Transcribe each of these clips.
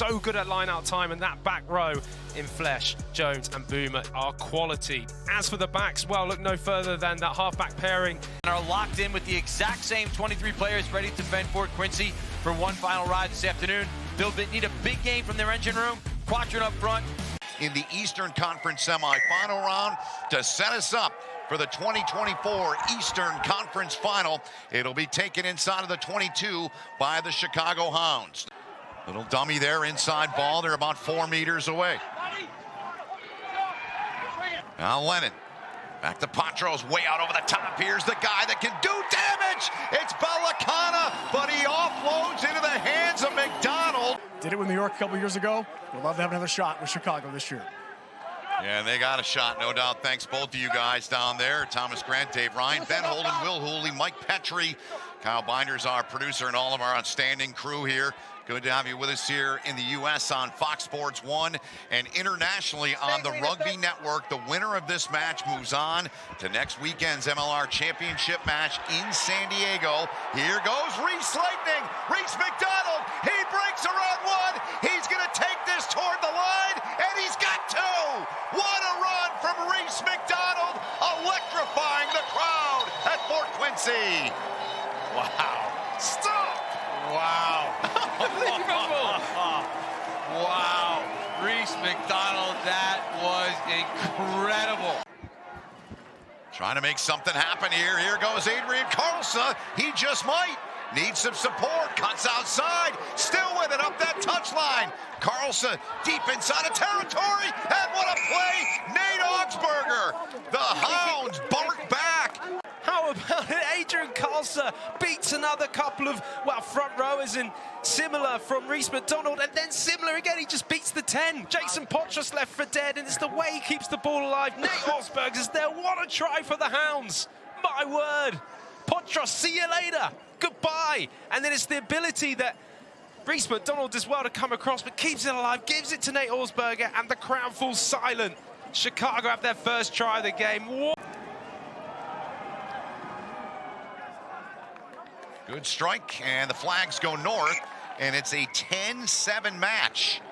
so good at line-out time, and that back row in Flesh, Jones and Boomer are quality. As for the backs, well, look no further than that half-back pairing. And are locked in with the exact same 23 players ready to defend Fort Quincy for one final ride this afternoon. They'll need a big game from their engine room. Quadrant up front. In the Eastern Conference semifinal round to set us up for the 2024 Eastern Conference Final. It'll be taken inside of the 22 by the Chicago Hounds. Little dummy there, inside ball. They're about 4 meters away. Now Lennon. Back to Patros, way out over the top. Here's the guy that can do damage. It's Balacana, but he offloads into the hands of McDonald. Did it with New York a couple years ago. We'd love to have another shot with Chicago this year. Yeah, and they got a shot, no doubt. Thanks both of you guys down there. Thomas Grant, Dave Ryan, Ben Holden, Will Hooley, Mike Petrie, Kyle Binders, our producer, and all of our outstanding crew here. Good to have you with us here in the U.S. on Fox Sports 1 and internationally on the Rugby Network. The winner of this match moves on to next weekend's MLR Championship match in San Diego. Here goes Reese Lightning. Reese McDonald. He breaks around one. He's going to take this toward the line, and he's got two. What a run from Reese McDonald, electrifying the crowd at Fort Quincy. Wow. Stop. Wow. Unbelievable. Wow. Reese McDonald, that was incredible. Trying to make something happen here. Here goes Adrian Carlson. He just might. Needs some support. Cuts outside. Still with it up that touchline. Carlson deep inside of territory. And what a play. Nate Augsburger. The Hounds bark back. How about it? Adrian Carlson beats another couple of, well, front rowers, and similar from Reese McDonald, and then similar again, he just beats the 10. Jason Potras left for dead, and it's the way he keeps the ball alive. Nate Augsburg is there. What a try for the Hounds. My word. Potras, see you later. Goodbye. And then it's the ability that Reese McDonald does well to come across, but keeps it alive, gives it to Nate Augsburger, and the crowd falls silent. Chicago have their first try of the game. Good strike, and the flags go north, and it's a 10-7 match.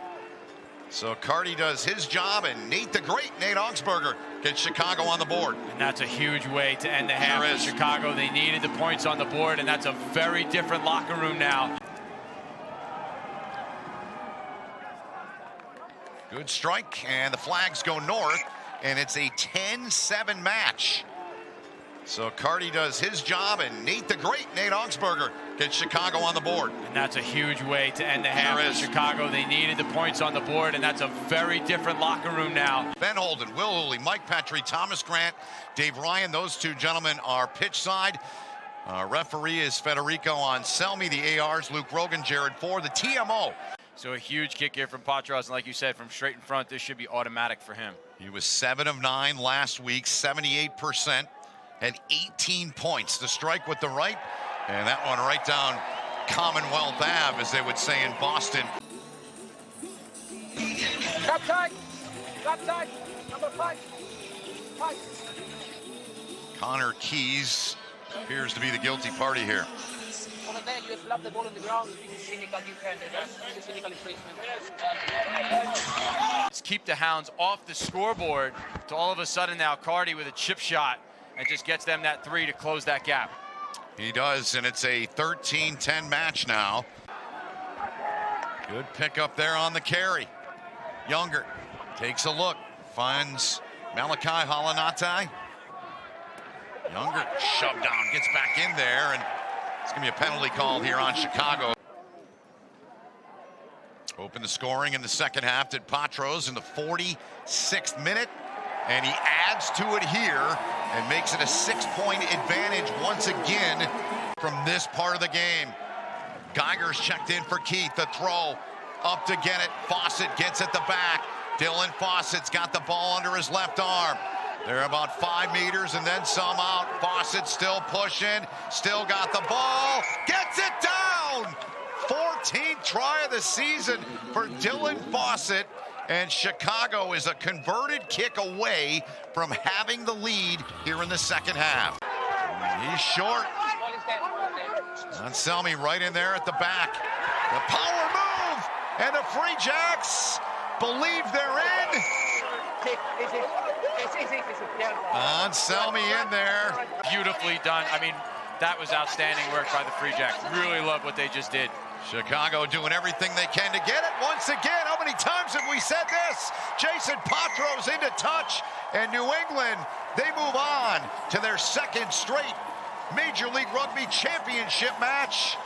So Carty does his job, and Nate the Great, Nate Augsburger, gets Chicago on the board. And that's a huge way to end the half for Chicago. They needed the points on the board, and that's a very different locker room now. Good strike, and the flags go north, and it's a 10-7 match. So Carty does his job, and Nate the Great, Nate Augsburger, gets Chicago on the board. And that's a huge way to end the half for Chicago. They needed the points on the board, and that's a very different locker room now. Ben Holden, Will Hooley, Mike Petrie, Thomas Grant, Dave Ryan. Those two gentlemen are pitch side. Referee is Federico Anselmi. The ARs, Luke Rogan, Jared Ford. The TMO. So a huge kick here from Patras, and like you said, from straight in front, this should be automatic for him. He was 7 of 9 last week, 78%. And 18 points. The strike with the right, and that one right down Commonwealth Ave, as they would say in Boston. Top side, number 5. Connor Keys appears to be the guilty party here. Over there, you slap the ball on the ground. Cynical defense. Cynical replacement. Let's keep the Hounds off the scoreboard to all of a sudden now Carty with a chip shot. And just gets them that 3 to close that gap. He does, and it's a 13-10 match now. Good pickup there on the carry. Younger takes a look, finds Malachi Halanate. Younger shoved down, gets back in there, and it's going to be a penalty called here on Chicago. Open the scoring in the second half did Patros in the 46th minute. And he adds to it here and makes it a 6-point advantage once again from this part of the game. Geiger's checked in for Keith. The throw up to get it. Fawcett gets at the back. Dylan Fawcett's got the ball under his left arm. They're about 5 meters and then some out. Fawcett still pushing. Still got the ball. Gets it down. 14th try of the season for Dylan Fawcett. And Chicago is a converted kick away from having the lead here in the second half. He's short. Anselmi right in there at the back. The power move, And the Free Jacks believe they're in. Anselmi in there. Beautifully done. I mean, that was outstanding work by the Free Jacks. Really love what they just did. Chicago doing everything they can to get it. Once again, how many times have we said this? Jason Patros into touch, and New England, they move on to their second straight Major League Rugby championship match.